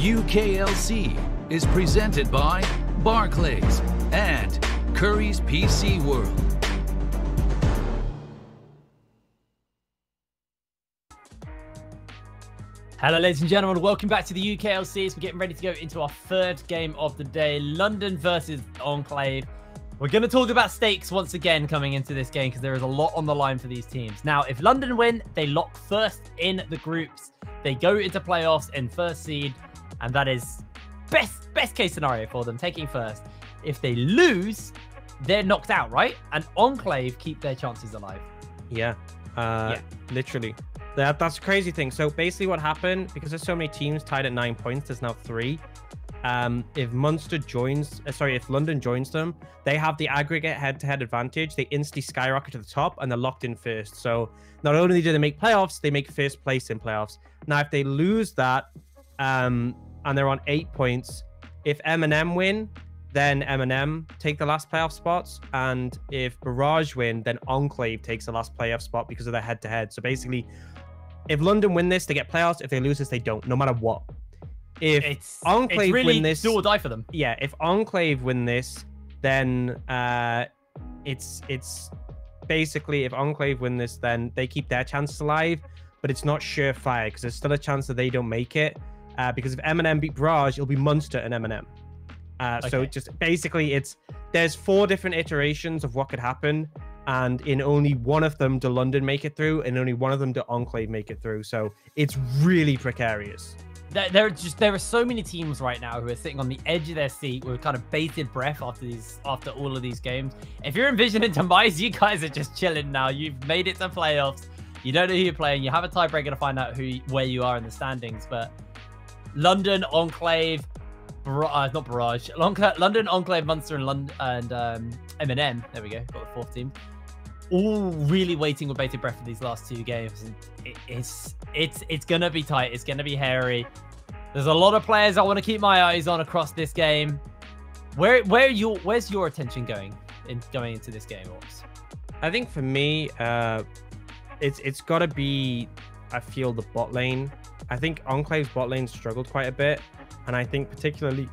UKLC is presented by Barclays and Curry's PC World. Hello ladies and gentlemen, welcome back to the UKLC. We're getting ready to go into our third game of the day, London versus Enclave. We're going to talk about stakes once again coming into this game because there is a lot on the line for these teams. Now, if London win, they lock first in the groups. They go into playoffs in first seed, and that is best case scenario for them, taking first. If they lose, they're knocked out, right? And Enclave keep their chances alive. Yeah, literally. That's a crazy thing. So basically what happened, because there's so many teams tied at 9 points, there's now 3. If London joins them, they have the aggregate head-to-head advantage. They instantly skyrocket to the top and they're locked in first. So not only do they make playoffs, they make first place in playoffs. Now, if they lose that and they're on 8 points, if M&M win, then M&M take the last playoff spots. And if Barrage win, then Enclave takes the last playoff spot because of their head-to-head. So basically, if London win this, they get playoffs. If they lose this, they don't, no matter what. If Enclave win this, do or die for them. Yeah, if Enclave win this, then it's basically, if Enclave win this, then they keep their chances alive, but it's not surefire because there's still a chance that they don't make it. Because if M&M beat Barrage, it'll be Munster and M&M. So just basically, there's 4 different iterations of what could happen. And in only one of them do London make it through, and only one of them do Enclave make it through. So it's really precarious. There are so many teams right now who are sitting on the edge of their seat with kind of bated breath after all of these games. If you're envisioning demise, you guys are just chilling now. You've made it to playoffs. You don't know who you're playing. You have a tiebreaker to find out where you are in the standings. But London, Enclave, not Barrage. London, Enclave, Munster, and M&M. There we go. Got the 4th team. All really waiting with bated breath for these last 2 games. And it's gonna be tight. It's gonna be hairy. There's a lot of players I want to keep my eyes on across this game. Where's your attention going into this game, Orps? I think for me, it's got to be, I feel, the bot lane. I think Enclave's bot lane struggled quite a bit, and I think particularly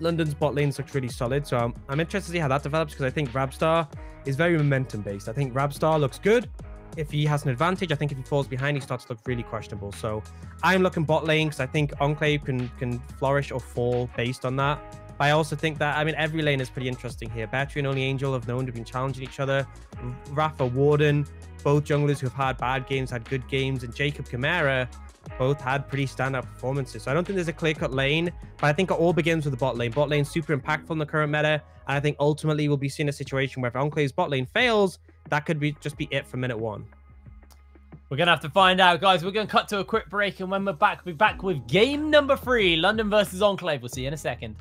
London's bot lanes looked really solid. So I'm interested to see how that develops because I think Rabstar is very momentum based. I think Rabstar looks good if he has an advantage. I think if he falls behind, he starts to look really questionable. So I'm looking bot lane because I think Enclave can flourish or fall based on that. But I also think that, I mean, every lane is pretty interesting here. Battery and Only Angel have known to have been challenging each other. Rafa, Warden, both junglers who have had bad games, had good games, and Jacob Chimera both had pretty standout performances. So I don't think there's a clear-cut lane, but I think it all begins with the bot lane. Bot lane's super impactful in the current meta, and I think ultimately we'll be seeing a situation where if Enclave's bot lane fails, that could just be it for minute 1. We're going to have to find out, guys. We're going to cut to a quick break, and when we're back, we'll be back with game number 3, London versus Enclave. We'll see you in a second.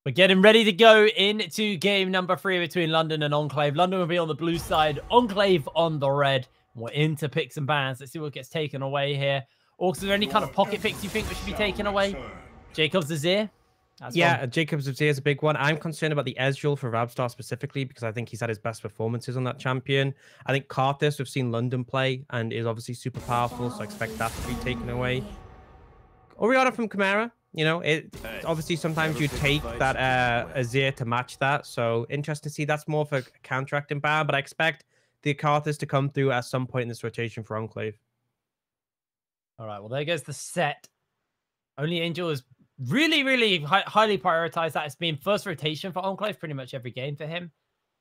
We're getting ready to go into game number 3 between London and Enclave. London will be on the blue side, Enclave on the red. We're into picks and bans. Let's see what gets taken away here. Orcs, is there any kind of pocket picks you think we should be taking away? Jacob's Azir? Jacob's Azir is a big one. I'm concerned about the Ezreal for Rabstar specifically because I think he's had his best performances on that champion. I think Karthus, we've seen London play and is obviously super powerful, so I expect that to be taken away. Oriana from Chimera. You know, obviously sometimes you take that Azir to match that. So interesting to see. That's more for a counteracting ban, but I expect the Karthus to come through at some point in this rotation for Enclave. All right, well, there goes the set. Only Angel is really, really highly prioritized. That has been first rotation for Enclave pretty much every game for him.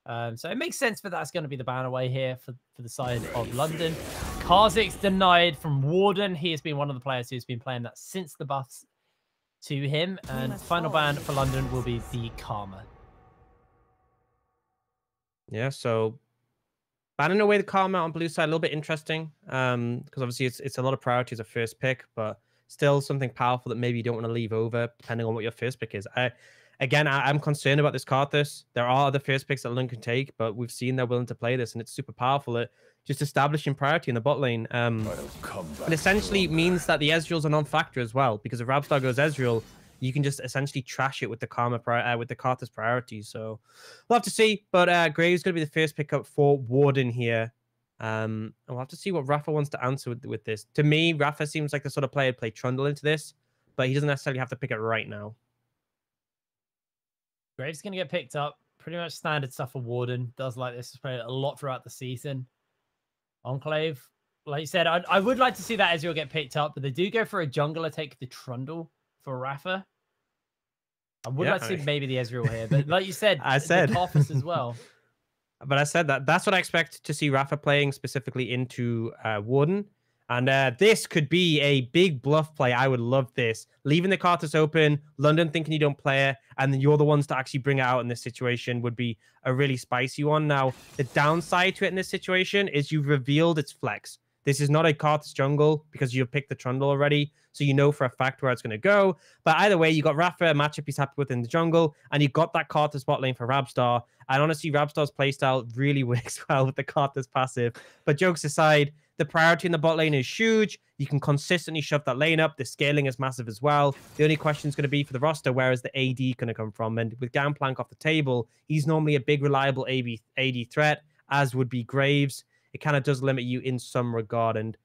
So it makes sense that that's going to be the ban away here for the side of London. Kha'Zix's denied from Warden. He has been one of the players who's been playing that since the buffs to him. And final ban for London will be the Karma. Yeah, so banning away the Karma on blue side, a little bit interesting. Because obviously it's a lot of priority as a first pick, but still something powerful that maybe you don't want to leave over, depending on what your first pick is. I'm concerned about this Karthus. There are other first picks that London can take, but we've seen they're willing to play this, and it's super powerful at just establishing priority in the bot lane. It essentially means that the Ezreal's a non-factor as well, because if Rabstar goes Ezreal, you can just essentially trash it with the with the Karthus priority. So we'll have to see. But Graves going to be the first pickup for Warden here. And we'll have to see what Rafa wants to answer with this. To me, Rafa seems like the sort of player to play Trundle into this, but he doesn't necessarily have to pick it right now. Graves going to get picked up. Pretty much standard stuff for Warden. Does like this. Has played a lot throughout the season. Enclave, like you said, I would like to see that Ezreal get picked up, but they do go for a jungler, take the Trundle for Rafa. I would like to see maybe the Ezreal here, but like you said, the Karthus as well. But I said that's what I expect to see Rafa playing specifically into Warden. And this could be a big bluff play. I would love this. Leaving the Karthus open, London thinking you don't play it, and then you're the ones to actually bring it out in this situation would be a really spicy one. Now, the downside to it in this situation is you've revealed its flex. This is not a Karthus jungle because you've picked the Trundle already, so you know for a fact where it's going to go. But either way, you got Rafa, a matchup he's happy with in the jungle, and you got that Karthus bot lane for Rabstar. And honestly, Rabstar's playstyle really works well with the Karthus passive. But jokes aside, the priority in the bot lane is huge. You can consistently shove that lane up. The scaling is massive as well. The only question is going to be for the roster, where is the AD going to come from? And with Gangplank off the table, he's normally a big, reliable AD threat, as would be Graves. It kind of does limit you in some regard. And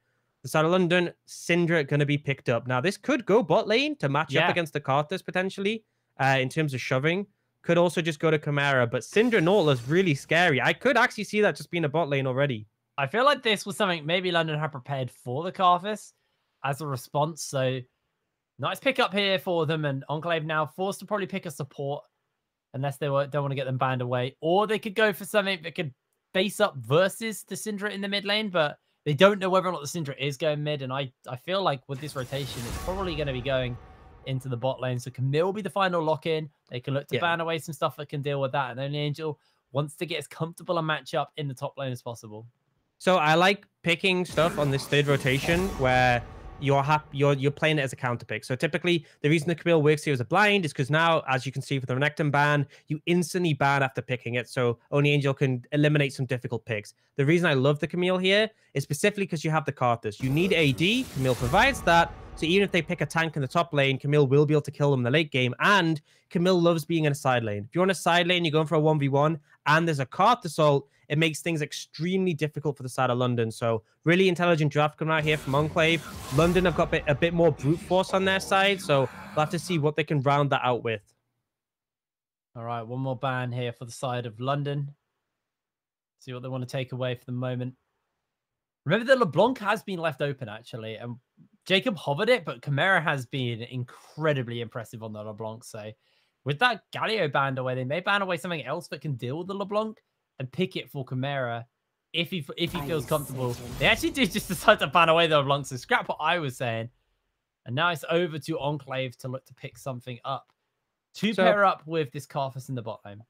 the side of London, Syndra going to be picked up. Now, this could go bot lane to match up against the Karthus potentially in terms of shoving. Could also just go to Chimera. But Syndra Nautilus really scary. I could actually see that just being a bot lane already. I feel like this was something maybe London had prepared for the Karthus as a response. So nice pick up here for them. And Enclave now forced to probably pick a support unless they don't want to get them banned away. Or they could go for something that could face up versus the Syndra in the mid lane, but they don't know whether or not the Syndra is going mid. And I feel like with this rotation, it's probably going to be going into the bot lane. So Camille will be the final lock-in. They can look to ban away some stuff that can deal with that. And only Angel wants to get as comfortable a matchup in the top lane as possible. So I like picking stuff on this third rotation where you're playing it as a counter pick. So typically, the reason the Camille works here as a blind is because now, as you can see for the Renekton ban, you instantly ban after picking it. So only Angel can eliminate some difficult picks. The reason I love the Camille here is specifically because you have the Karthus. You need AD. Camille provides that. So even if they pick a tank in the top lane, Camille will be able to kill them in the late game. And Camille loves being in a side lane. If you're on a side lane, you're going for a 1v1, and there's a Karthus ult, it makes things extremely difficult for the side of London. So really intelligent draft coming out here from Enclave. London have got a bit more brute force on their side, so we'll have to see what they can round that out with. All right, one more ban here for the side of London. See what they want to take away for the moment. Remember that LeBlanc has been left open, actually, and Jacob hovered it, but Chimera has been incredibly impressive on the LeBlanc. So with that Galio banned away, they may ban away something else that can deal with the LeBlanc and pick it for Chimera if he feels comfortable. They actually did just decide to ban away the LeBlanc, so scrap what I was saying. And now it's over to Enclave to look to pick something up. To pair up with this Karthus in the bot lane.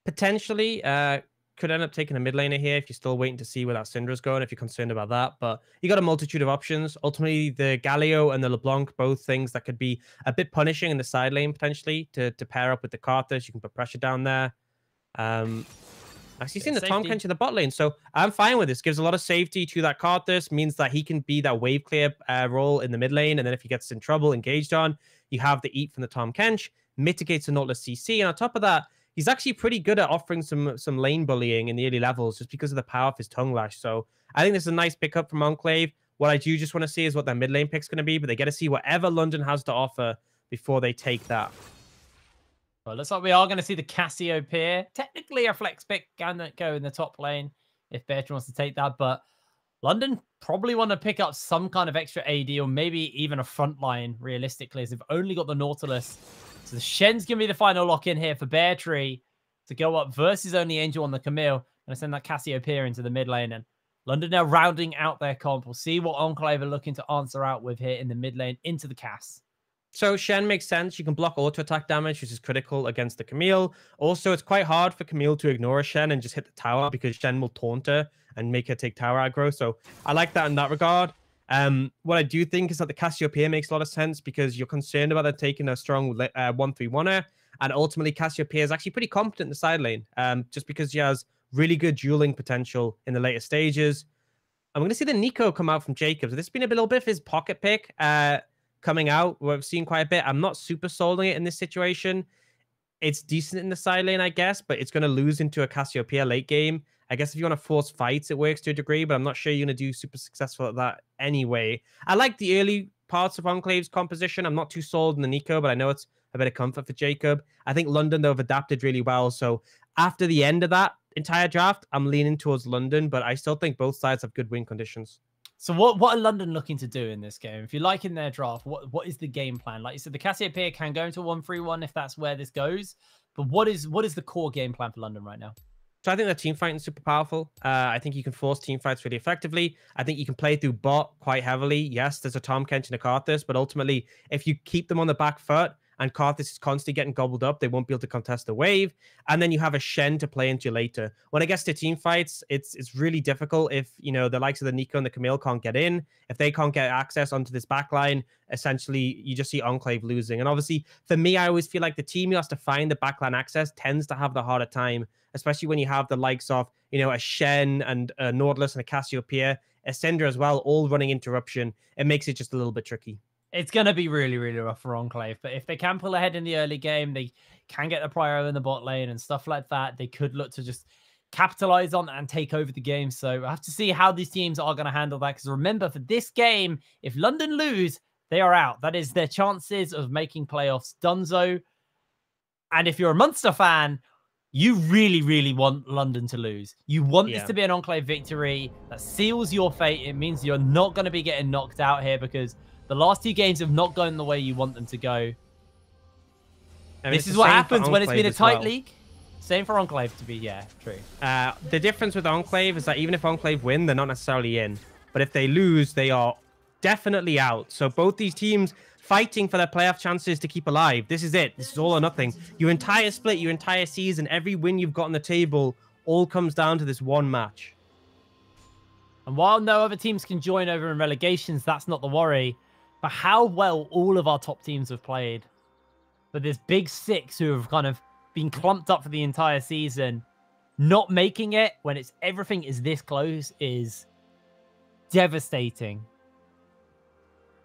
Potentially, could end up taking a mid laner here if you're still waiting to see where that Syndra's going, if you're concerned about that. But you got a multitude of options. Ultimately, the Galio and the LeBlanc, both things that could be a bit punishing in the side lane, potentially, to pair up with the Karthus. You can put pressure down there. Actually, seen the Tahm Kench in the bot lane, so I'm fine with this. Gives a lot of safety to that Karthus, means that he can be that wave clear role in the mid lane, and then if he gets in trouble, engaged on, you have the eat from the Tahm Kench, mitigates the Nautilus CC, and on top of that, he's actually pretty good at offering some lane bullying in the early levels just because of the power of his tongue lash. So I think this is a nice pickup from Enclave. What I do just want to see is what their mid lane pick's going to be, but they get to see whatever London has to offer before they take that. Well, looks like we are going to see the Cassio peer. Technically, a flex pick can go in the top lane if Bertrand wants to take that, but London probably want to pick up some kind of extra AD or maybe even a front line, realistically, as they've only got the Nautilus. So the Shen's going to be the final lock-in here for Bear Tree to go up versus only Angel on the Camille. Going to send that Cassio peer into the mid lane. And London now rounding out their comp. We'll see what Enclave are looking to answer out with here in the mid lane into the Cass. So Shen makes sense. You can block auto attack damage, which is critical against the Camille. Also, it's quite hard for Camille to ignore a Shen and just hit the tower because Shen will taunt her and make her take tower aggro. So I like that in that regard. What I do think is that the Cassiopeia makes a lot of sense because you're concerned about them taking a strong 1-3-1er, and ultimately Cassiopeia is actually pretty competent in the side lane, just because she has really good dueling potential in the later stages. I'm going to see the Nico come out from Jacob. So this has been a little bit of his pocket pick coming out. We've seen quite a bit. I'm not super sold on it in this situation. It's decent in the side lane, I guess, but it's going to lose into a Cassiopeia late game. I guess if you want to force fights, it works to a degree, but I'm not sure you're going to do super successful at that anyway. I like the early parts of Enclave's composition. I'm not too sold on the Nico, but I know it's a bit of comfort for Jacob. I think London, though, have adapted really well. So after the end of that entire draft, I'm leaning towards London, but I still think both sides have good win conditions. So what are London looking to do in this game? If you like in their draft, what is the game plan? Like you said, the Cassiopeia can go into 1-3-1 if that's where this goes. But what is the core game plan for London right now? So I think the team fighting is super powerful. I think you can force team fights really effectively. I think you can play through bot quite heavily. Yes, there's a Tahm Kench and a Karthus, but ultimately, if you keep them on the back foot and Karthus is constantly getting gobbled up, they won't be able to contest the wave. And then you have a Shen to play into later. When it gets to team fights, it's really difficult if, you know, the likes of the Nico and the Camille can't get in. If they can't get access onto this backline, essentially, you just see Enclave losing. And obviously, for me, I always feel like the team who has to find the backline access tends to have the harder time, especially when you have the likes of, you know, a Shen and a Nautilus and a Cassiopeia, a Syndra as well, all running interruption. It makes it just a little bit tricky. It's going to be really, really rough for Enclave. But if they can pull ahead in the early game, they can get the prio in the bot lane and stuff like that. They could look to just capitalize on and take over the game. So I have to see how these teams are going to handle that. Because remember, for this game, if London lose, they are out. That is their chances of making playoffs donezo. And if you're a Munster fan, you really, really want London to lose. You want this to be an Enclave victory that seals your fate. It means you're not going to be getting knocked out here because the last two games have not gone the way you want them to go. And this is what happens when it's been a tight league. Same for Enclave to be, yeah, true. The difference with Enclave is that even if Enclave win, they're not necessarily in. But if they lose, they are definitely out. So both these teams fighting for their playoff chances to keep alive. This is it. This is all or nothing. Your entire split, your entire season, every win you've got on the table, all comes down to this one match. And while no other teams can join over in relegations, that's not the worry. But how well all of our top teams have played. But this big six who have kind of been clumped up for the entire season, not making it when everything is this close is devastating.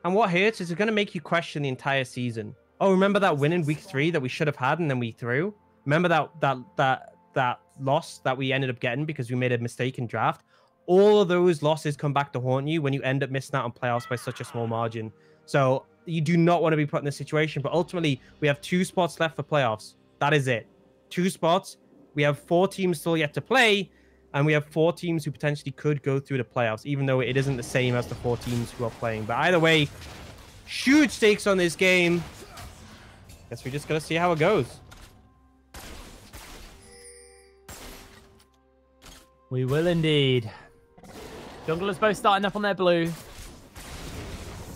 And what hurts is it's going to make you question the entire season. Oh, remember that win in week 3 that we should have had and then we threw? Remember that loss that we ended up getting because we made a mistake in draft? All of those losses come back to haunt you when you end up missing out on playoffs by such a small margin. So you do not want to be put in this situation. But ultimately, we have 2 spots left for playoffs. That is it. 2 spots. We have 4 teams still yet to play. And we have 4 teams who potentially could go through the playoffs, even though it isn't the same as the 4 teams who are playing. But either way, huge stakes on this game. Guess we just got to see how it goes. We will indeed. Junglers both starting up on their blue.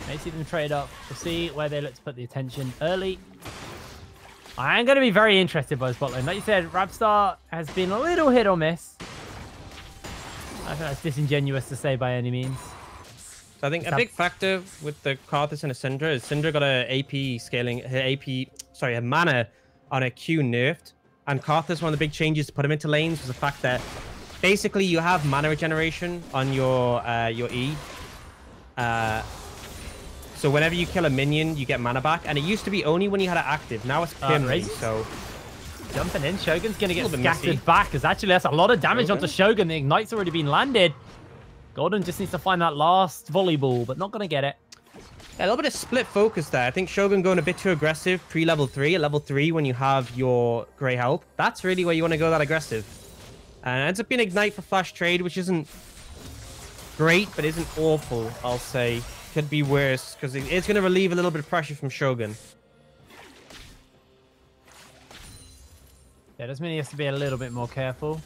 May see them trade up. We'll see where they look to put the attention early. I am going to be very interested by this bot lane. Like you said, Rabstar has been a little hit or miss. I think that's disingenuous to say by any means. So I think a big factor with the Karthus and a Syndra is Syndra got a AP scaling, a mana on a Q nerfed. And Karthus, one of the big changes to put him into lanes was the fact that basically you have mana regeneration on your E. So whenever you kill a minion, you get mana back. And it used to be only when you had it active. Now it's permanent, so... Jumping in, Shogun's going to get scattered back, because actually that's a lot of damage onto Shogun. The Ignite's already been landed. Golden just needs to find that last volleyball, but not going to get it. Yeah, a little bit of split focus there. I think Shogun going a bit too aggressive pre-level 3. At level 3, when you have your Grey Help, that's really where you want to go that aggressive. And it ends up being Ignite for flash trade, which isn't great, but isn't awful, I'll say. Could be worse, because it's going to relieve a little bit of pressure from Shogun. Yeah, does mean he has to be a little bit more careful.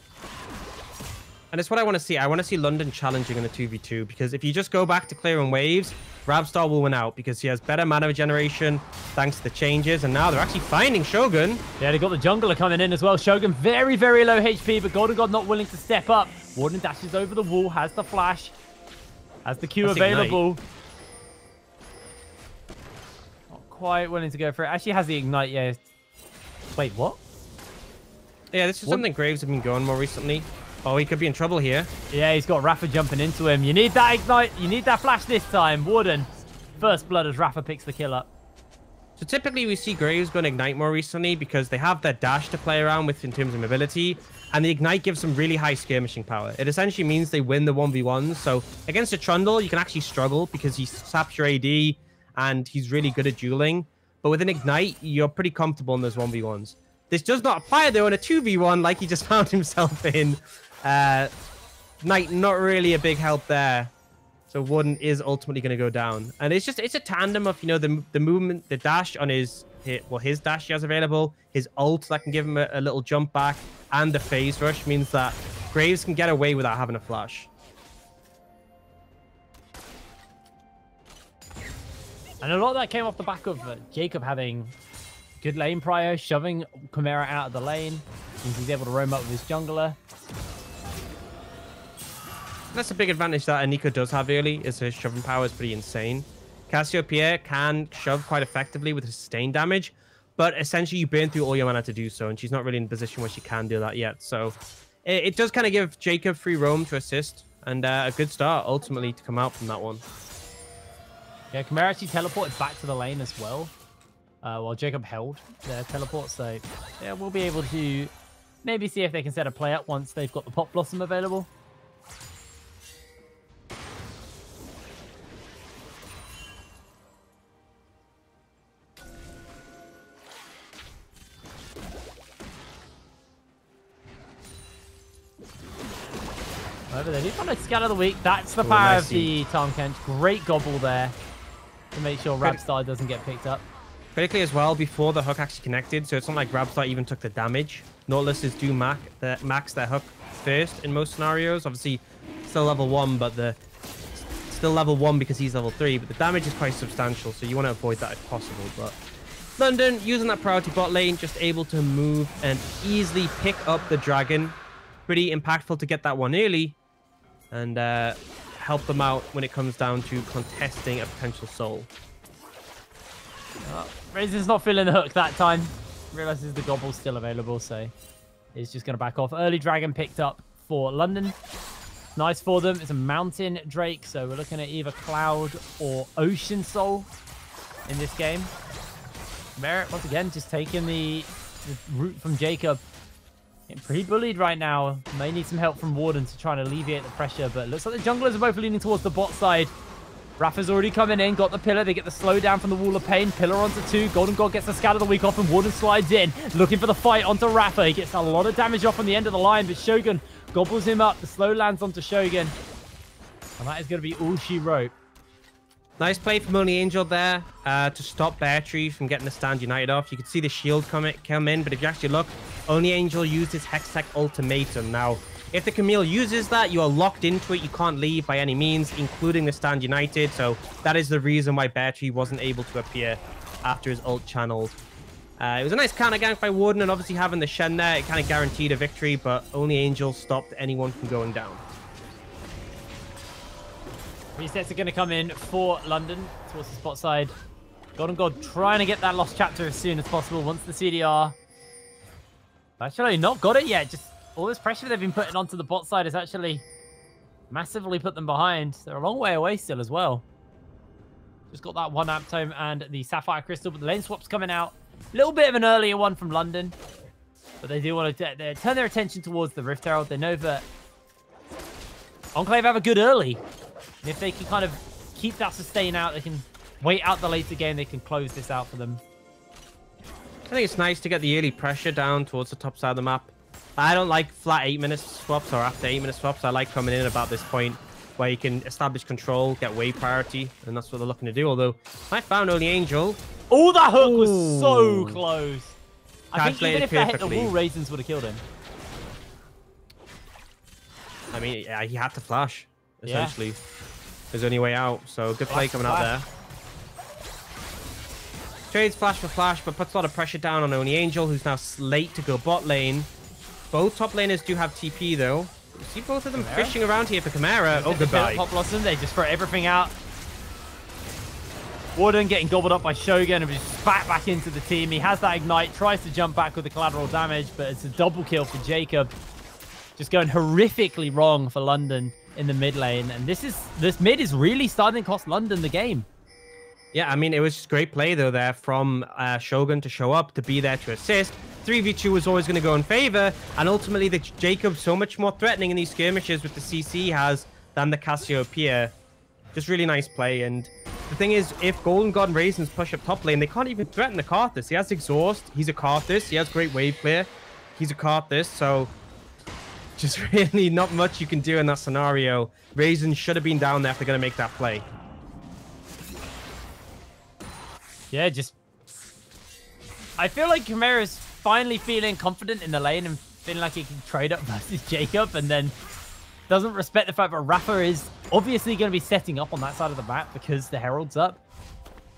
And it's what I want to see. I want to see London challenging in the 2v2, because if you just go back to clearing waves, Rabstar will win out because he has better mana regeneration thanks to the changes. And now they're actually finding Shogun. Yeah, they got the jungler coming in as well. Shogun very, very low HP, but Golden God not willing to step up. Warden dashes over the wall, has the flash, has the Q available. Ignite. Not quite willing to go for it. Actually has the Ignite, yeah. Wait, what? Yeah, this is something Graves have been going more recently. Oh, he could be in trouble here. Yeah, he's got Rafa jumping into him. You need that Ignite. You need that flash this time. Warden, first blood as Rafa picks the kill up. So typically we see Graves going Ignite more recently because they have their dash to play around with in terms of mobility. And the Ignite gives them really high skirmishing power. It essentially means they win the 1v1s. So against a Trundle, you can actually struggle because he saps your AD and he's really good at dueling. But with an Ignite, you're pretty comfortable in those 1v1s. This does not apply, though, in a 2v1 like he just found himself in. Knight, not really a big help there. So Warden is ultimately going to go down. And it's a tandem of, you know, the movement, the dash on his dash he has available, his ult that can give him a little jump back, and the phase rush means that Graves can get away without having a flash. And a lot of that came off the back of Jacob having good lane prio, shoving Chimera out of the lane. Means he's able to roam up with his jungler. That's a big advantage that Nico does have early, is his shoving power is pretty insane. Cassiopeia can shove quite effectively with sustained damage, but essentially you burn through all your mana to do so, and she's not really in a position where she can do that yet. So it does kind of give Jacob free roam to assist, and a good start ultimately to come out from that one. Yeah, Chimera actually teleported back to the lane as well, while Jacob held their teleport. So yeah, we'll be able to maybe see if they can set a play up once they've got the Pop Blossom available. However, they do find a scatter of the week. That's the power of the Tahm Kench. Great gobble there to make sure Rabstar doesn't get picked up. Critically as well, before the hook actually connected, so it's not like Rabstar even took the damage. Nautiluses do max their hook first in most scenarios. Obviously, still level 1, but still level 1 because he's level 3, but the damage is quite substantial, so you want to avoid that if possible. But London, using that priority bot lane, just able to move and easily pick up the dragon. Pretty impactful to get that one early and help them out when it comes down to contesting a potential soul. Razor's not feeling the hook that time. Realizes the gobble's still available, so he's just going to back off. Early dragon picked up for London. Nice for them. It's a mountain drake, so we're looking at either cloud or ocean soul in this game. Merritt, once again, just taking the route from Jacob. Getting pretty bullied right now. May need some help from Warden to try and alleviate the pressure, but it looks like the junglers are both leaning towards the bot side. Rafa's already coming in, got the pillar. They get the slowdown from the Wall of Pain. Pillar onto 2. Golden God gets the scatter of the week off, and Warden slides in, looking for the fight onto Rafa. He gets a lot of damage off on the end of the line, but Shogun gobbles him up. The slow lands onto Shogun, and that is going to be all she wrote. Nice play from Only Angel there to stop Bear Tree from getting the Stand United off. You could see the shield come in, but if you actually look, Only Angel used his Hextech Ultimatum. Now, if the Camille uses that, you are locked into it. You can't leave by any means, including the Stand United. So that is the reason why Bear Tree wasn't able to appear after his ult channeled. It was a nice counter gank by Warden, and obviously having the Shen there, it kind of guaranteed a victory, but only Angel stopped anyone from going down. Resets are going to come in for London towards the spot side. Golden God trying to get that lost chapter as soon as possible once the CDR. Actually, not got it yet. Just all this pressure they've been putting onto the bot side has actually massively put them behind. They're a long way away still as well. Just got that one Aptome and the Sapphire Crystal, but the lane swap's coming out. A little bit of an earlier one from London, but they do want to turn their attention towards the Rift Herald. They know that Enclave have a good early. And if they can kind of keep that sustain out, they can wait out the later game. They can close this out for them. I think it's nice to get the early pressure down towards the top side of the map. I don't like flat 8-minute swaps or after 8-minute swaps. I like coming in about this point where you can establish control, get wave priority, and that's what they're looking to do. Although I found only Angel. Oh, that hook was so close. I think even if that hit the wall, Raisins would have killed him. I mean, yeah, he had to flash, essentially. Yeah. There's only way out, so good play coming out there. Trades flash for flash, but puts a lot of pressure down on Only Angel, who's now late to go bot lane. Both top laners do have TP, though. You see both of them fishing around here for Chimera. Oh, goodbye. Pop Blossom, they just throw everything out. Warden getting gobbled up by Shogun and just spat back into the team. He has that ignite, tries to jump back with the collateral damage, but it's a double kill for Jacob. Just going horrifically wrong for London in the mid lane. And this mid is really starting to cost London the game. Yeah, I mean, it was just great play, though, there from Shogun to show up, to be there to assist. 3v2 was always going to go in favor, and ultimately, the Jacob's so much more threatening in these skirmishes with the CC he has than the Cassiopeia. Just really nice play, and the thing is, if Golden God and Raisins push up top lane, they can't even threaten the Karthus. He has Exhaust, he's a Karthus, he has great wave clear, he's a Karthus, so just really not much you can do in that scenario. Raisins should have been down there if they're going to make that play. Yeah, just... I feel like Chimera's finally feeling confident in the lane and feeling like he can trade up versus Jacob, and then doesn't respect the fact that Rafa is obviously going to be setting up on that side of the map because the Herald's up.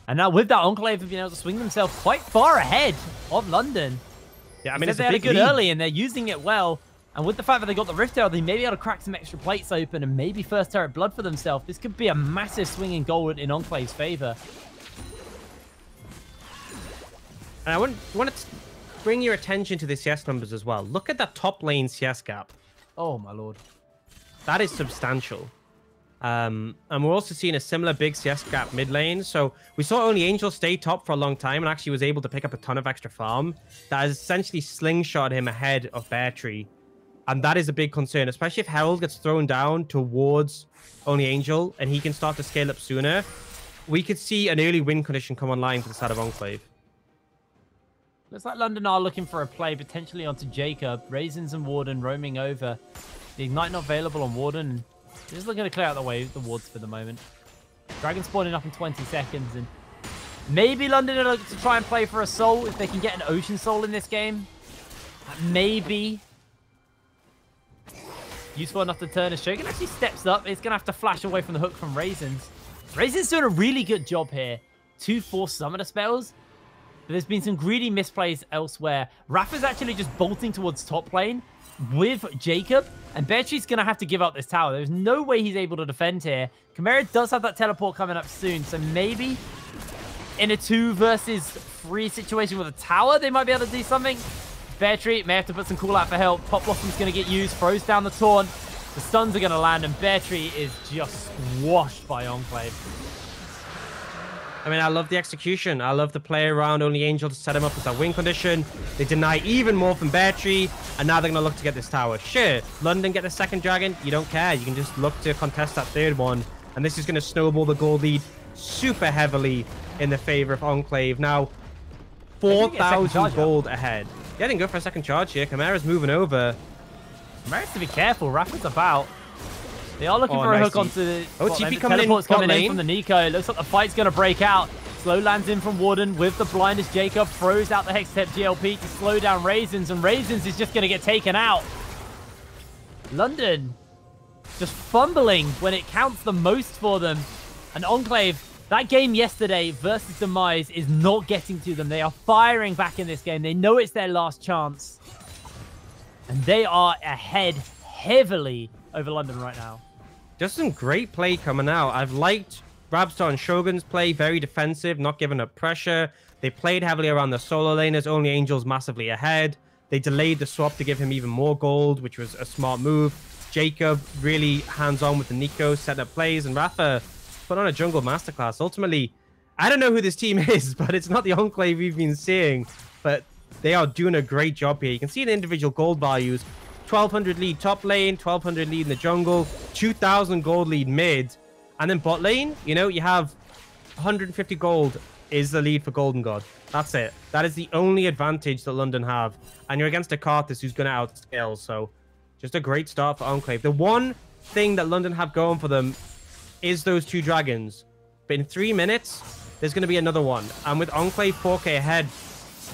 And now with that Enclave have been able to swing themselves quite far ahead of London. Yeah, I mean, they had a good early and they're using it well. And with the fact that they got the Rift Herald, they may be able to crack some extra plates open and maybe first turret blood for themselves. This could be a massive swinging goal in Enclave's favor. And I want to bring your attention to the CS numbers as well. Look at that top lane CS gap. Oh, my lord. That is substantial. And we're also seeing a similar big CS gap mid lane. So we saw Only Angel stay top for a long time and actually was able to pick up a ton of extra farm. That has essentially slingshot him ahead of Bear Tree. And that is a big concern, especially if Herald gets thrown down towards Only Angel and he can start to scale up sooner. We could see an early win condition come online for the side of Enclave. Looks like London are looking for a play potentially onto Jacob. Raisins and Warden roaming over. The Ignite not available on Warden. Just looking to clear out the wards for the moment. Dragon spawning up in 20 seconds. And maybe London are looking to try and play for a soul if they can get an Ocean Soul in this game. Maybe. Useful enough to turn. As Shogun actually steps up, it's going to have to flash away from the hook from Raisins. Raisins doing a really good job here to force some of the spells. But there's been some greedy misplays elsewhere. Rafa's actually just bolting towards top lane with Jacob. And Beartree's going to have to give up this tower. There's no way he's able to defend here. Chimera does have that teleport coming up soon. So maybe in a 2 versus 3 situation with a tower, they might be able to do something. Beartree may have to put some call out for help. Pop Blossom's going to get used. Throws down the taunt. The stuns are going to land. And Beartree is just squashed by Enclave. I mean, I love the execution. I love the play around Only Angel to set him up with that win condition. They deny even more from Bear Tree, and now they're going to look to get this tower. Sure, London get the second dragon. You don't care. You can just look to contest that third one, and this is going to snowball the gold lead super heavily in the favor of Enclave. Now, 4,000 gold ahead. Yeah, they can go for a second charge here. Chimera's moving over. Chimera has to be careful. Rafa's about. They are looking for a hook onto the TP teleport's coming in from the Nico. It looks like the fight's going to break out. Slow lands in from Warden with the blind as Jacob throws out the Hextep GLP to slow down Raisins, and Raisins is just going to get taken out. London just fumbling when it counts the most for them. And Enclave That game yesterday versus Demise is not getting to them. They are firing back in this game. They know it's their last chance. And they are ahead heavily over London right now. Just some great play coming out. I've liked Rabstar and Shogun's play. Very defensive, not giving up pressure. They played heavily around the solo laners. Only Angel's massively ahead. They delayed the swap to give him even more gold, which was a smart move. Jacob really hands-on with the Nico, setting up plays. And Rafa put on a jungle masterclass. Ultimately, I don't know who this team is, but it's not the Enclave we've been seeing. But they are doing a great job here. You can see the individual gold values. 1,200 lead top lane, 1,200 lead in the jungle, 2,000 gold lead mid. And then bot lane, you know, you have 150 gold is the lead for Golden God. That's it. That is the only advantage that London have. And you're against a Karthus who's going to outscale. So just a great start for Enclave. The one thing that London have going for them is those 2 dragons. But in 3 minutes, there's going to be another one. And with Enclave 4K ahead,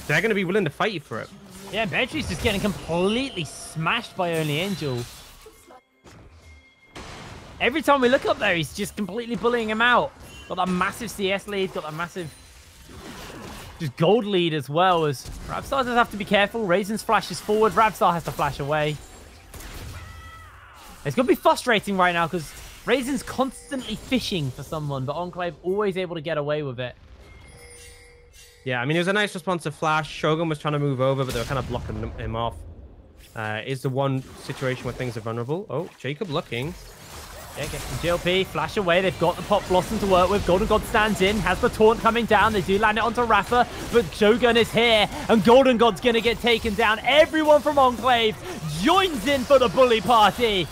they're going to be willing to fight you for it. Yeah, Beatrice just getting completely smashed by Only Angel. Every time we look up there, he's just completely bullying him out. Got that massive CS lead, got that massive just gold lead as well. As Rabstar does have to be careful. Raisin's flashes forward. Rabstar has to flash away. It's going to be frustrating right now because Raisin's constantly fishing for someone, but Enclave always able to get away with it. Yeah, I mean, it was a nice responsive flash. Shogun was trying to move over, but they were kind of blocking him off. Is the one situation where things are vulnerable. Oh, Jacob looking. Yeah, get some GLP, flash away. They've got the Pop Blossom to work with. Golden God stands in, has the taunt coming down. They do land it onto Rafa, but Shogun is here, and Golden God's going to get taken down. Everyone from Enclave joins in for the bully party.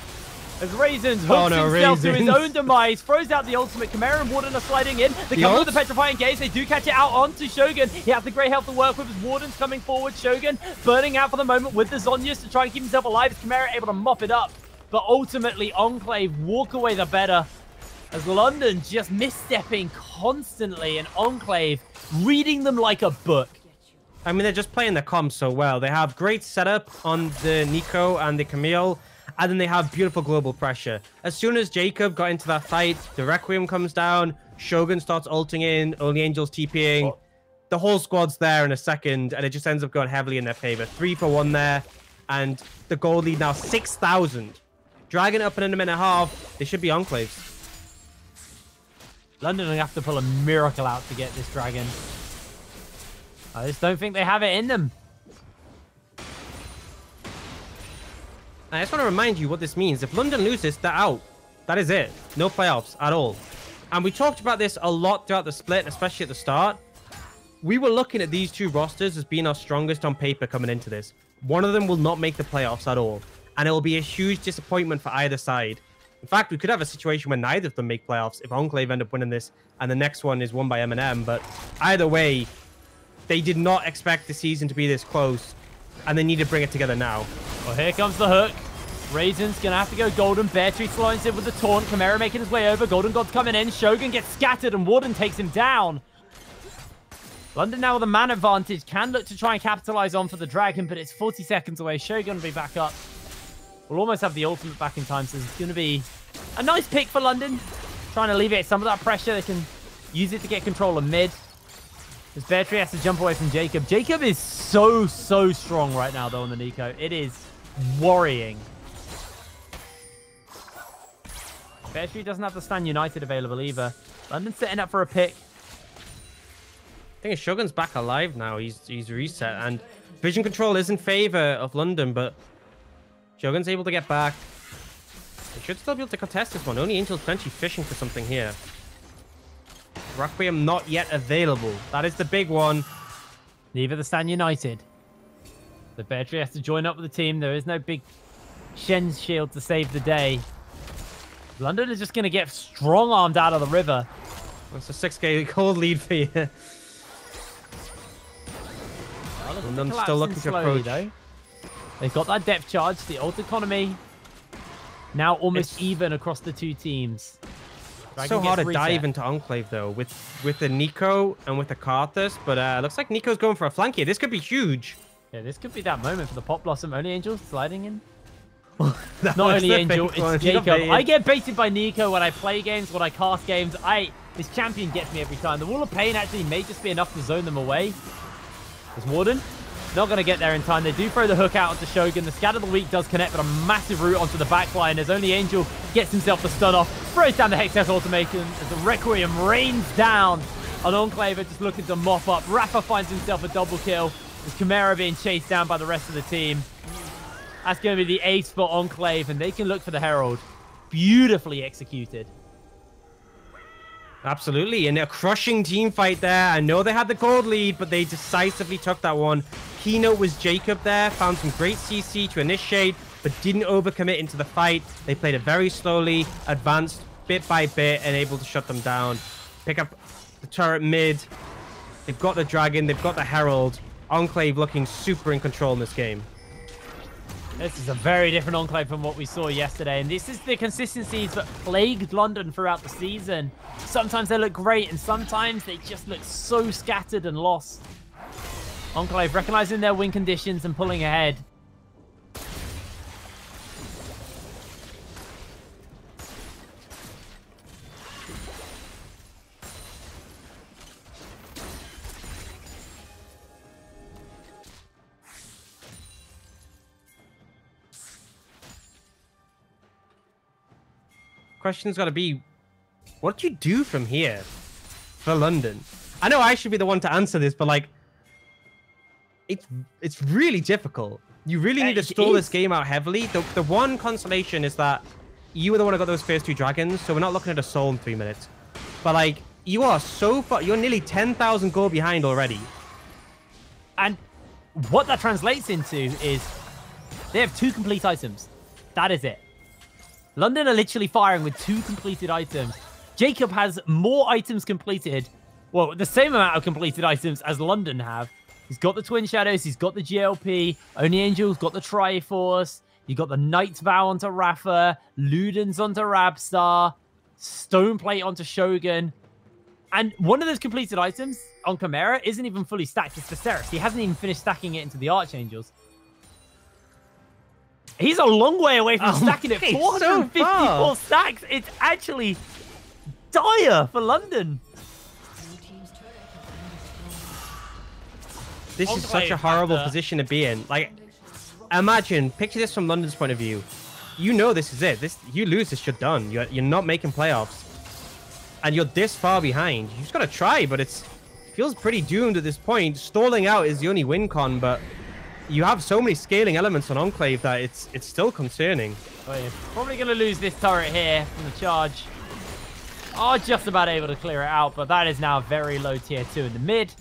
As Raisins hooks himself to his own demise, throws out the ultimate. Chimera and Warden are sliding in. They come with the Petrifying Gaze. They do catch it out onto Shogun. He has the great health to work with. His Warden's coming forward. Shogun burning out for the moment with the Zhonya's to try and keep himself alive. Chimera able to mop it up. But ultimately, Enclave walk away the better. As London just misstepping constantly, and Enclave reading them like a book. I mean, they're just playing the comms so well. They have great setup on the Nico and the Camille. And then they have beautiful global pressure. As soon as Jacob got into that fight, the Requiem comes down, Shogun starts ulting in, Only Angel's TPing. The whole squad's there in a second, and it just ends up going heavily in their favor. 3 for 1 there, and the gold lead now 6,000. Dragon up in a minute and a half. They should be Enclaves. London will have to pull a miracle out to get this dragon. I just don't think they have it in them. I just want to remind you what this means. If London loses, they're out. That is it. No playoffs at all. And we talked about this a lot throughout the split, especially at the start. We were looking at these 2 rosters as being our strongest on paper coming into this. One of them will not make the playoffs at all. And it will be a huge disappointment for either side. In fact, we could have a situation where neither of them make playoffs if Enclave end up winning this and the next one is won by M&M. But either way, they did not expect the season to be this close. And they need to bring it together now. Well, here comes the hook. Raisin's going to have to go Golden. Beartree slides in with the taunt. Chimera making his way over. Golden God's coming in. Shogun gets scattered and Warden takes him down. London now with a man advantage. Can look to try and capitalize on for the Dragon, but it's 40 seconds away. Shogun will be back up. We'll almost have the ultimate back in time, so it's going to be a nice pick for London. Trying to alleviate some of that pressure. They can use it to get control of mid. As Beartree has to jump away from Jacob. Jacob is so strong right now, though, on the Nico. It is worrying. Beartree doesn't have the Stand United available either. London's setting up for a pick. I think Shogun's back alive now. He's reset. And vision control is in favor of London, but Shogun's able to get back. They should still be able to contest this one. Only Angel's plenty fishing for something here. Requiem not yet available. That is the big one. Neither the Stand United. The Beartree has to join up with the team. There is no big Shen's shield to save the day. London is just going to get strong-armed out of the river. That's a 6k cold lead for you. London's still looking to approach. Though. They've got that depth charge. The ult economy now almost even across the 2 teams. Dragon so hard to dive into Enclave, though, with the Nico and with the Karthus. But looks like Nico's going for a flank here. This could be huge. Yeah, this could be that moment for the Pop Blossom. Only Angel sliding in. Not only Angel, it's Jacob. I get baited by Nico when I play games, when I cast games. This champion gets me every time. The Wall of Pain actually may just be enough to zone them away. There's Warden. Not going to get there in time. They do throw the hook out onto Shogun. The Scatter of the Weak does connect, but a massive route onto the backline as only Angel gets himself the stun off. Throws down the Hextech Ultimatum as the Requiem rains down on Enclave, just looking to mop up. Rafa finds himself a double kill. As Chimera being chased down by the rest of the team. That's going to be the ace for Enclave, and they can look for the Herald. Beautifully executed. Absolutely, and a crushing team fight there. I know they had the gold lead, but they decisively took that one. Keynote was Jacob there, found some great CC to initiate, but didn't overcommit into the fight. They played it very slowly, advanced bit by bit, and able to shut them down. Pick up the turret mid. They've got the Dragon, they've got the Herald. Enclave looking super in control in this game. This is a very different Enclave from what we saw yesterday. And this is the consistencies that plagued London throughout the season. Sometimes they look great, and sometimes they just look so scattered and lost. Enclave recognizing their win conditions and pulling ahead. Question's got to be, what do you do from here for London? I know I should be the one to answer this, but like, it's really difficult. You really need to stall this game out heavily. The one consolation is that you were the one who got those first 2 dragons, so we're not looking at a soul in 3 minutes. But like, you are so far, you're nearly 10,000 gold behind already. And what that translates into is they have 2 complete items. That is it. London are literally firing with 2 completed items. Jacob has more items completed. Well, the same amount of completed items as London have. He's got the Twin Shadows. He's got the GLP. Only Angel's got the Triforce. You got the Knight's Vow onto Rafa. Luden's onto Rabstar. Stoneplate onto Shogun. And one of those completed items on Chimera isn't even fully stacked. It's Viserys. He hasn't even finished stacking it into the Archangels. He's a long way away from stacking it. 454 stacks. It's actually dire for London. This is such a horrible position to be in. Like, imagine, picture this from London's point of view. You know this is it. You lose this, you're done. You're not making playoffs. And you're this far behind. You just got to try, but it feels pretty doomed at this point. Stalling out is the only win con, but you have so many scaling elements on Enclave that it's still concerning. Oh, you're probably going to lose this turret here from the charge. Oh, just about able to clear it out, but that is now very low tier 2 in the mid.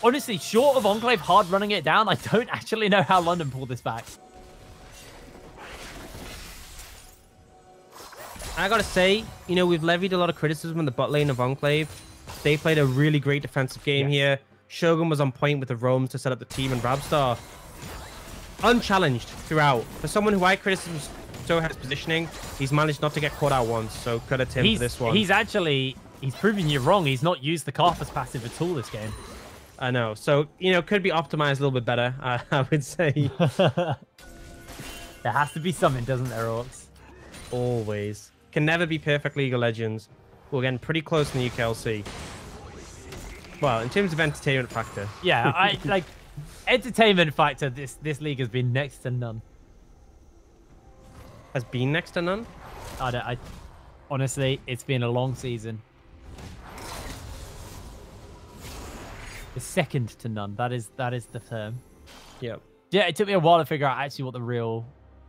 Honestly, short of Enclave hard running it down, I don't actually know how London pulled this back. I gotta say, you know, we've levied a lot of criticism on the bot lane of Enclave. They played a really great defensive game here. Shogun was on point with the roams to set up the team, and Rabstar unchallenged throughout. For someone who I criticize so his positioning, he's managed not to get caught out once, so credit to him for this one. He's proven you wrong. He's not used the Karthus passive at all this game. I know. So, you know, could be optimized a little bit better, I would say. There has to be something, doesn't there, Orcs? Always. Can never be perfect League of Legends. We're getting pretty close in the UKLC. Well, in terms of entertainment factor. Yeah, I like entertainment factor. This league has been next to none. Has been next to none? Honestly, it's been a long season. It's second to none. That is the term. Yep. Yeah, it took me a while to figure out actually what the real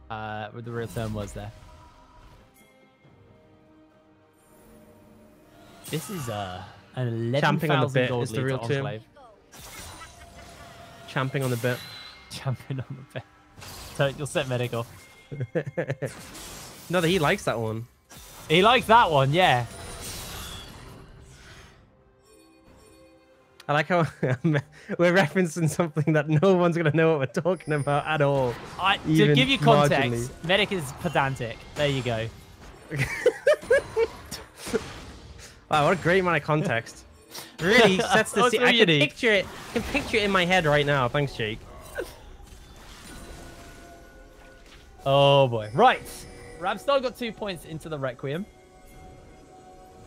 term was there. This is an 11,000 gold lead to Enclave. Champing on the bit. Champing on the bit. So you'll set medical. No, he likes that one. He likes that one, yeah. I like how we're referencing something that no one's going to know what we're talking about at all. To give you context, Medic is pedantic. There you go. Wow, what a great amount of context. Really sets the scene. I can picture it. I can picture it in my head right now. Thanks, Jake. Oh, boy. Right. Rabstar got 2 points into the Requiem.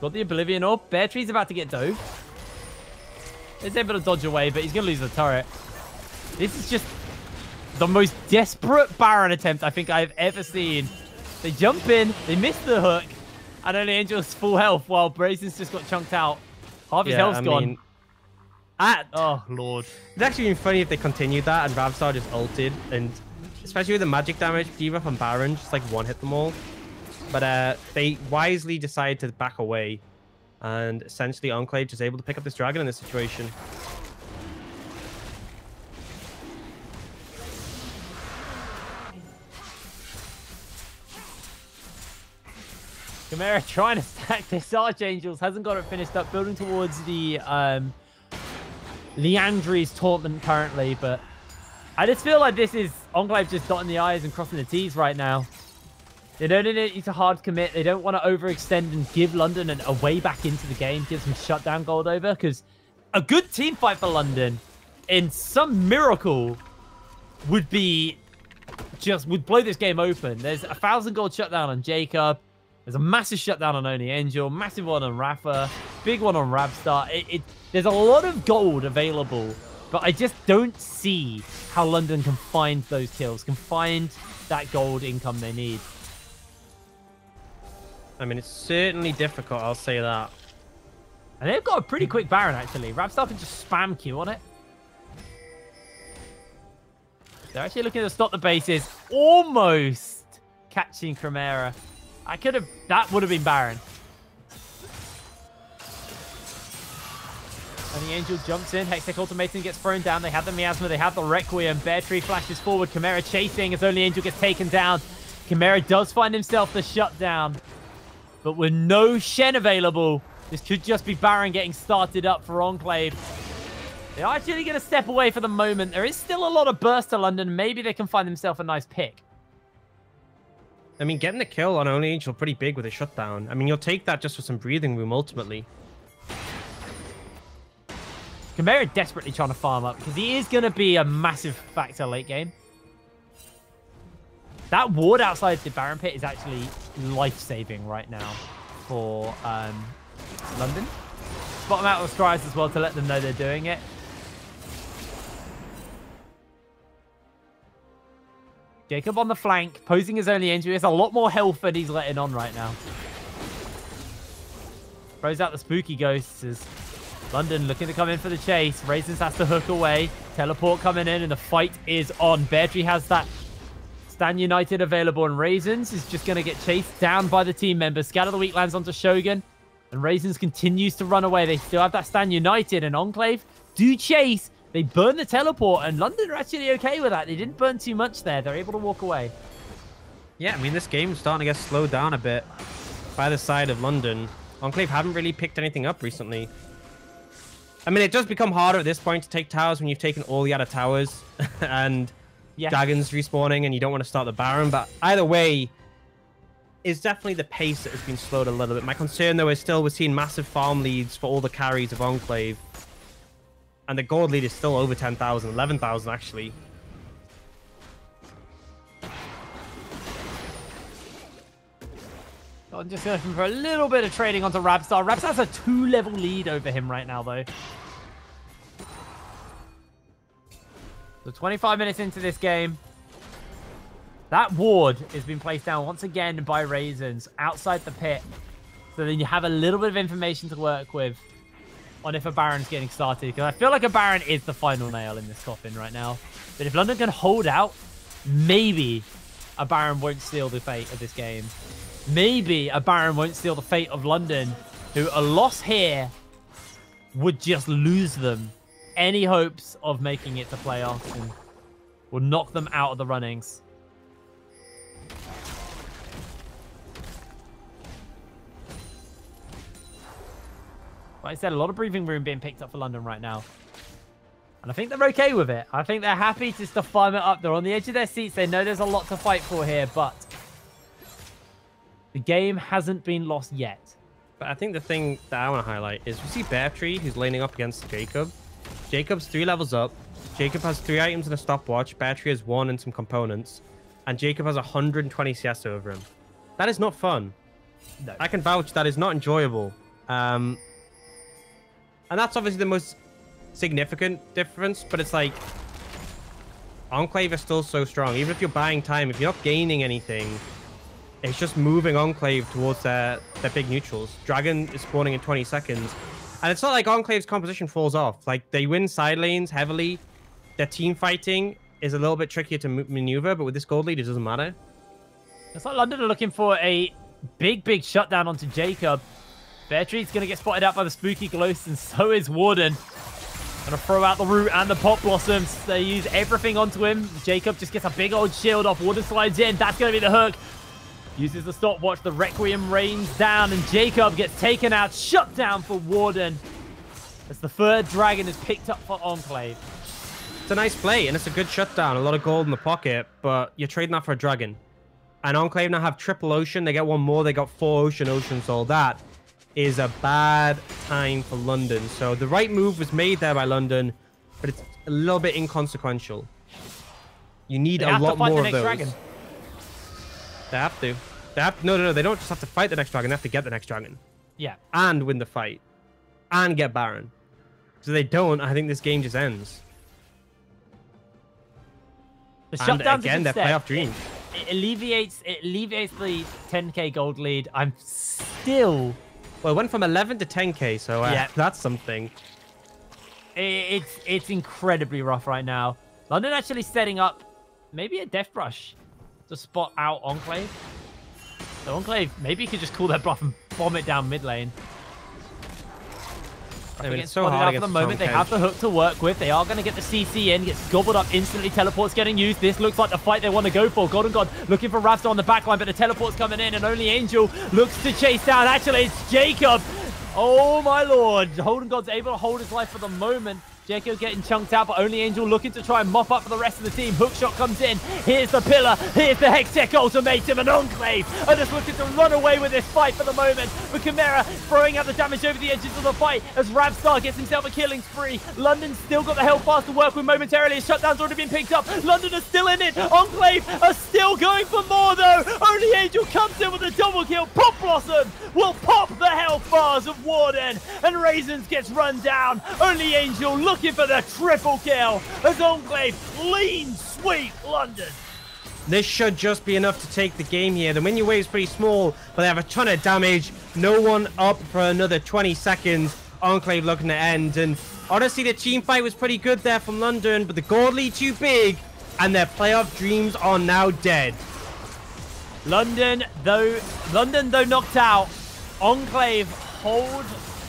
Got the Oblivion Orb. Bear Tree's about to get dove. He's able to dodge away, but he's going to lose the turret. This is just the most desperate Baron attempt I think I've ever seen. They jump in, they miss the hook, and only Angel's full health while Brazen's just got chunked out. Half his health's gone. Oh, Lord. It's actually been funny if they continued that and Rabstar just ulted, and especially with the magic damage, debuff on Baron, just like one-hit them all. But they wisely decided to back away, and essentially Enclave just able to pick up this dragon in this situation. Chimera trying to stack this Archangels, hasn't got it finished up, building towards the Leandri's tournament currently, but I just feel like this is Enclave just dotting the I's and crossing the T's right now. They don't need to hard commit. They don't want to overextend and give London a way back into the game, give some shutdown gold over, because a good team fight for London in some miracle would blow this game open. There's 1,000 gold shutdown on Jacob. There's a massive shutdown on Only Angel, massive one on Rafa, big one on Rabstar. There's a lot of gold available, but I just don't see how London can find those kills, can find that gold income they need. I mean, it's certainly difficult, I'll say that. And they've got a pretty quick Baron, actually. Rabstar can just spam Q on it. They're actually looking to stop the bases. Almost catching Chimera. That would have been Baron. And the Angel jumps in. Hextech Ultimatum gets thrown down. They have the Miasma. They have the Requiem. Bear Tree flashes forward. Chimera chasing as Only Angel gets taken down. Chimera does find himself the shutdown. But with no Shen available, this could just be Baron getting started up for Enclave. They're actually going to step away for the moment. There is still a lot of burst to London. Maybe they can find themselves a nice pick. I mean, getting the kill on Only Angel pretty big with a shutdown. I mean, you'll take that just for some breathing room, ultimately. Chimera desperately trying to farm up because he is going to be a massive factor late game. That ward outside the Baron pit is actually life-saving right now for London. Bottom out of Strides as well to let them know they're doing it. Jacob on the flank, posing his Only Angel. He has a lot more health than he's letting on right now. Throws out the spooky ghosts as London looking to come in for the chase. Raisins has to hook away. Teleport coming in and the fight is on. Bear Tree has that Stand United available, and Raisins is just going to get chased down by the team members. Scatter the Weak lands onto Shogun, and Raisins continues to run away. They still have that Stand United, and Enclave do chase. They burn the teleport, and London are actually okay with that. They didn't burn too much there. They're able to walk away. Yeah, I mean, this game's starting to get slowed down a bit by the side of London. Enclave haven't really picked anything up recently. I mean, it does become harder at this point to take towers when you've taken all the other towers and dragons respawning and you don't want to start the Baron. But either way, it's definitely the pace that has been slowed a little bit. My concern, though, is still we're seeing massive farm leads for all the carries of Enclave. And the gold lead is still over 10,000, 11,000 actually. I'm just looking for a little bit of trading onto Rabstar. Rabstar's a 2-level lead over him right now, though. So 25 minutes into this game. That ward has been placed down once again by Raisins outside the pit. So then you have a little bit of information to work with on if a Baron's getting started. Because I feel like a Baron is the final nail in this coffin right now. But if London can hold out, maybe a Baron won't steal the fate of this game. Maybe a Baron won't steal the fate of London, who a loss here would just lose them any hopes of making it to playoffs and will knock them out of the runnings. Like I said, a lot of breathing room being picked up for London right now. And I think they're okay with it. I think they're happy just to farm it up. They're on the edge of their seats. They know there's a lot to fight for here, but the game hasn't been lost yet. But I think the thing that I want to highlight is we see Bear Tree, who's laning up against Jacob. Jacob's 3 levels up. Jacob has 3 items and a stopwatch. Bear Tree has 1 and some components. and Jacob has 120 CS over him. That is not fun. No. I can vouch that is not enjoyable. And that's obviously the most significant difference, but it's like Enclave is still so strong. Even if you're buying time, if you're not gaining anything, it's just moving Enclave towards their big neutrals. Dragon is spawning in 20 seconds. And it's not like Enclave's composition falls off. Like, they win side lanes heavily. Their team fighting is a little bit trickier to maneuver, but with this gold lead, it doesn't matter. It's like London are looking for a big shutdown onto Jacob. Beartree's going to get spotted out by the spooky ghost, and so is Warden. Going to throw out the root and the pot blossoms. They use everything onto him. Jacob just gets a big old shield off. Warden slides in. That's going to be the hook. Uses the stopwatch. The Requiem rains down, and Jacob gets taken out. Shut down for Warden. As the third dragon is picked up for Enclave. It's a nice play, and it's a good shutdown. A lot of gold in the pocket, but you're trading that for a dragon. And Enclave now have triple ocean. They get one more. They got 4 ocean. So that is a bad time for London. So the right move was made there by London, but it's a little bit inconsequential. You need a lot more of those. Dragon. They have to. No. They don't just have to fight the next dragon. They have to get the next dragon. Yeah. And win the fight. And get Baron. So they don't. I think this game just ends. The shutdown again, their playoff dreams. It alleviates the 10k gold lead. I'm still... Well, it went from 11 to 10k, so yeah, that's something. It's incredibly rough right now. London actually setting up maybe a Death Brush to spot out Enclave. So Enclave, maybe you could just call their bluff and bomb it down mid lane. I mean, it's so hard for the moment. They have the hook to work with. They are going to get the CC in. Gets gobbled up instantly. Teleport's getting used. This looks like the fight they want to go for. Golden God looking for Ravstar on the backline, but the teleport's coming in, and only Angel looks to chase down. Actually, it's Jacob. Oh, my lord. Golden God's able to hold his life for the moment. Jacob getting chunked out, but only Angel looking to try and mop up for the rest of the team. Hookshot comes in. Here's the pillar. Here's the Hextech ultimatum, and Enclave are just looking to run away with this fight for the moment. But Chimera throwing out the damage over the edges of the fight as Ravstar gets himself a killing spree. London's still got the Hellfast to work with momentarily. His shutdown's already been picked up. London are still in it. Enclave are still going for more, though. Only Angel comes in with a double kill. Pop Blossom will pop the health bars of Warden, and Raisins gets run down. Only Angel looking for the triple kill as Enclave clean sweep London. This should just be enough to take the game here. The minion wave is pretty small, but they have a ton of damage. No one up for another 20 seconds. Enclave looking to end, and honestly, the team fight was pretty good there from London, but the gold lead too big, and their playoff dreams are now dead. London, though knocked out, Enclave hold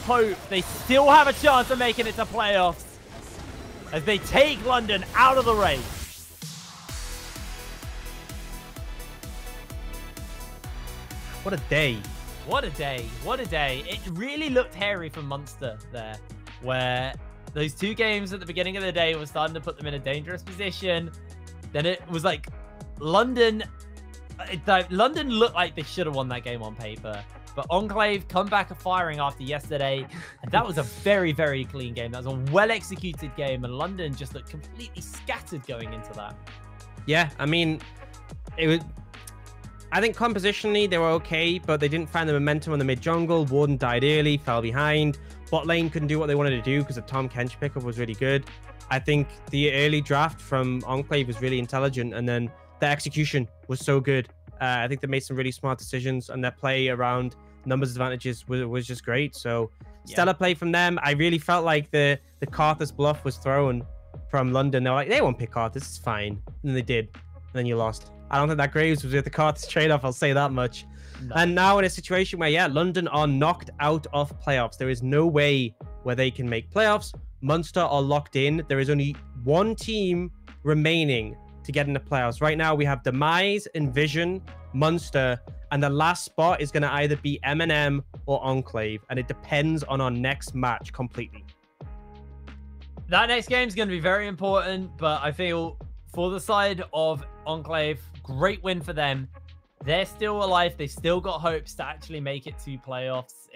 hope. They still have a chance of making it to playoffs as they take London out of the race. What a day. What a day. What a day. It really looked hairy for Munster there, where those 2 games at the beginning of the day were starting to put them in a dangerous position. Then it was like London looked like they should have won that game on paper. But Enclave come back firing after yesterday, and that was a very, very clean game. That was a well-executed game, and London just looked completely scattered going into that. Yeah, I mean, I think compositionally they were okay, but they didn't find the momentum on the mid-jungle. Warden died early, fell behind. Bot lane couldn't do what they wanted to do because the Tom Kench pickup was really good. I think the early draft from Enclave was really intelligent, and then the execution was so good. I think they made some really smart decisions, and their play around numbers advantages was just great. So stellar play from them. I really felt like the Carthus bluff was thrown from London. They were like, they won't pick Carthus, it's fine. And they did. And then you lost. I don't think that Graves was with the Carthus trade-off, I'll say that much. No. And now in a situation where, yeah, London are knocked out of playoffs. There is no way where they can make playoffs. Munster are locked in. There is only one team remaining to get in the playoffs. Right now, we have Demise, Envision, Munster, and the last spot is going to either be M&M or Enclave, and it depends on our next match completely. That next game is going to be very important, but I feel for the side of Enclave, great win for them. They're still alive. They still got hopes to actually make it to playoffs.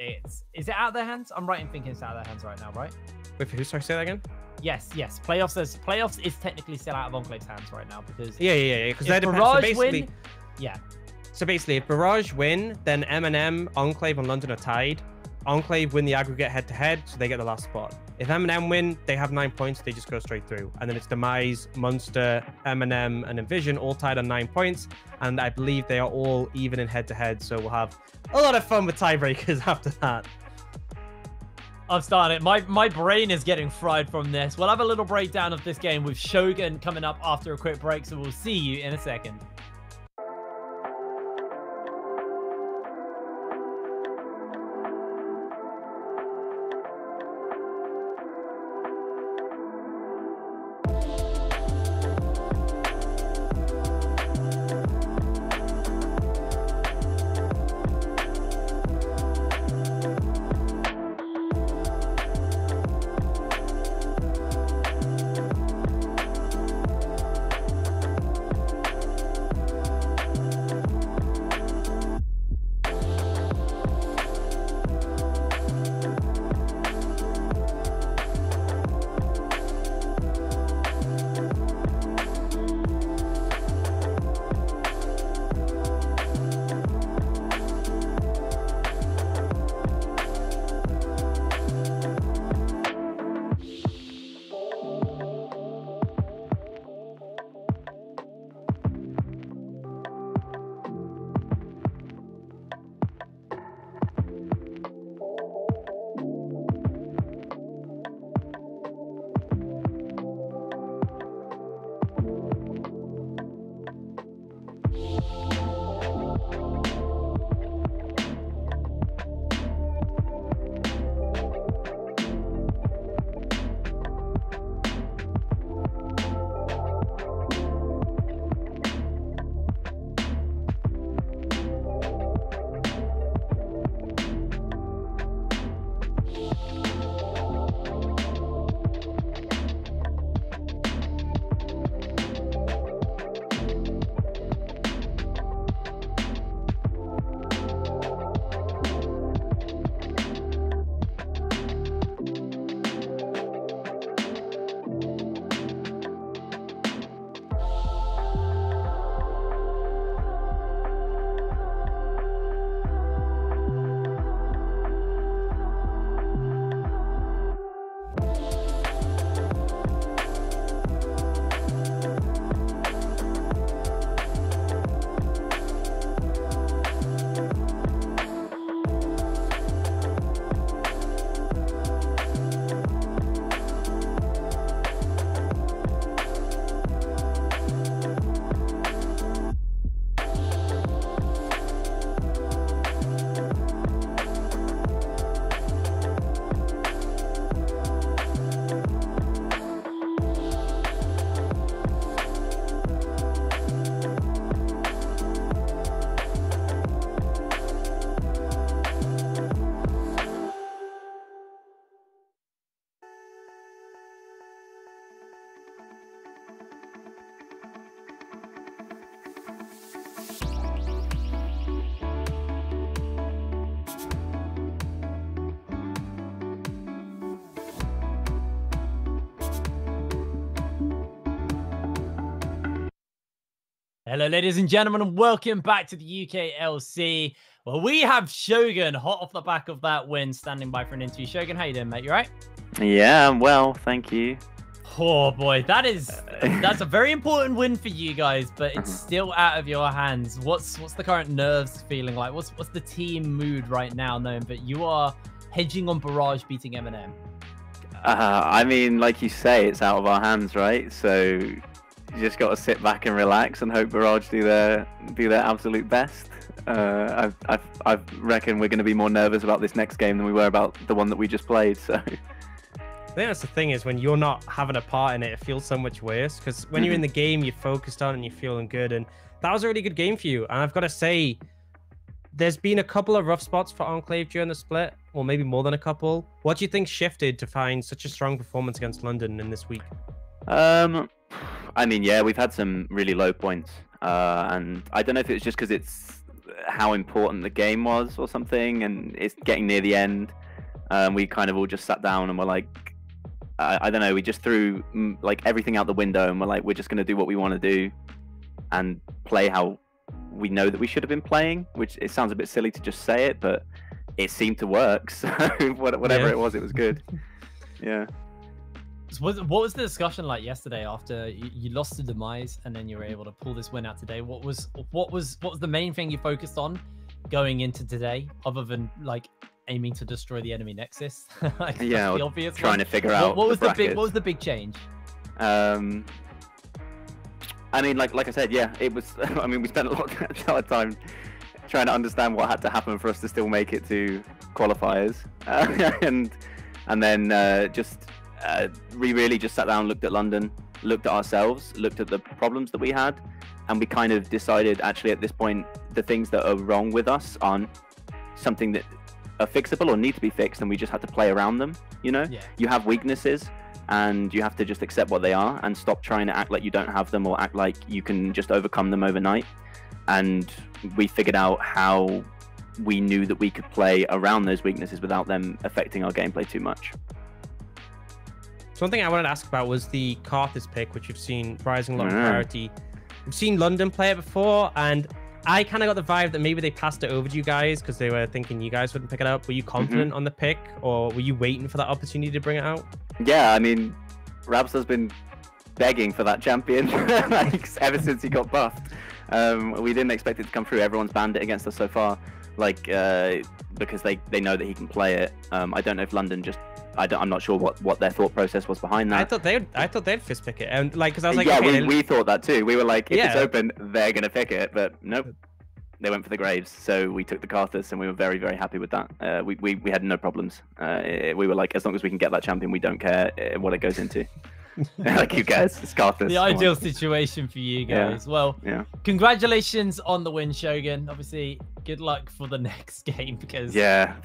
Is it out of their hands? I'm right in thinking it's out of their hands right now, right? Wait, for who? Sorry, say that again. Yes. Playoffs is technically still out of Enclave's hands right now because Because they Barrage win, So basically, if Barrage win, then M&M, Enclave, and London are tied. Enclave win the aggregate head-to-head, so they get the last spot. If M&M win, they have 9 points, they just go straight through. And then it's Demise, Munster, M&M, and Envision all tied on 9 points. And I believe they are all even in head-to-head, so we'll have a lot of fun with tiebreakers after that. I'm starting. My brain is getting fried from this. We'll have a little breakdown of this game with Shogun coming up after a quick break, so we'll see you in a second. Hello, ladies and gentlemen, and welcome back to the UKLC. Well, we have Shogun hot off the back of that win, standing by for an interview. Shogun, how you doing, mate? You all right? Yeah, I'm well, thank you. Oh boy, that's a very important win for you guys, but it's still out of your hands. What's the current nerves feeling like? What's the team mood right now, knowing that you are hedging on Barrage beating M&M? I mean, like you say, it's out of our hands, right? So you just got to sit back and relax and hope Barrage do their absolute best. I reckon we're going to be more nervous about this next game than we were about the one that we just played. So I think that's the thing, is when you're not having a part in it, it feels so much worse. Because when you're in the game, you're focused on and you're feeling good. And that was a really good game for you. And I've got to say, there's been a couple of rough spots for Enclave during the split, or maybe more than a couple. What do you think shifted to find such a strong performance against London in this week? I mean, yeah, we've had some really low points. And I don't know if it's just because it's how important the game was or something, and it's getting near the end. We kind of all just sat down and were like, I don't know, we just threw like everything out the window, and we're like, we're just going to do what we want to do and play how we know that we should have been playing, which it sounds a bit silly to just say it, but it seemed to work. So whatever it was good. Yeah. What was the discussion like yesterday after you lost to Demise and then you were able to pull this win out today? What was the main thing you focused on going into today, other than like aiming to destroy the enemy nexus? Like, yeah, the obvious trying one. to figure out what was the big change? I mean, like I said, yeah, it was. I mean, we spent a lot of time trying to understand what had to happen for us to still make it to qualifiers, and then we really just sat down, looked at London, looked at ourselves, looked at the problems that we had, and we kind of decided, actually, at this point, the things that are wrong with us aren't something that are fixable or need to be fixed, and we just had to play around them. You know, you have weaknesses, and you have to just accept what they are and stop trying to act like you don't have them or act like you can just overcome them overnight. And we figured out how we knew that we could play around those weaknesses without them affecting our gameplay too much. So one thing I wanted to ask about was the Karthus pick, which you've seen rising a lot in priority. We've seen London play it before, and I kind of got the vibe that maybe they passed it over to you guys because they were thinking you guys wouldn't pick it up. Were you confident on the pick, or were you waiting for that opportunity to bring it out? Yeah, I mean, Rabs been begging for that champion like, ever since he got buffed. We didn't expect it to come through. Everyone's banned it against us so far, like because they know that he can play it. I don't know if London just. I'm not sure what their thought process was behind that. I thought they'd fist pick it, and like, because I was like, yeah, okay, we thought that too. We were like, if it's open, they're gonna pick it, but nope. They went for the Graves, so we took the Karthus, and we were very, very happy with that. We had no problems. We were like, as long as we can get that champion, we don't care what it goes into. Like, who cares? It's Karthus. The ideal situation for you guys. Well, congratulations on the win, Shogun. Obviously, good luck for the next game, because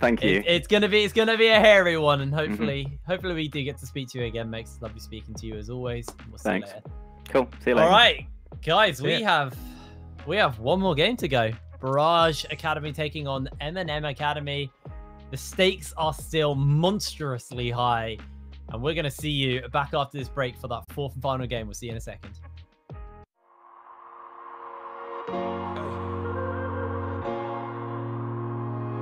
thank you. It's gonna be a hairy one, and hopefully we do get to speak to you again, Max. It's lovely speaking to you as always. We'll see you later. Cool. See you later. All right, guys, we have one more game to go. Barrage Academy taking on M&M Academy. The stakes are still monstrously high, and we're going to see you back after this break for that fourth and final game. We'll see you in a second.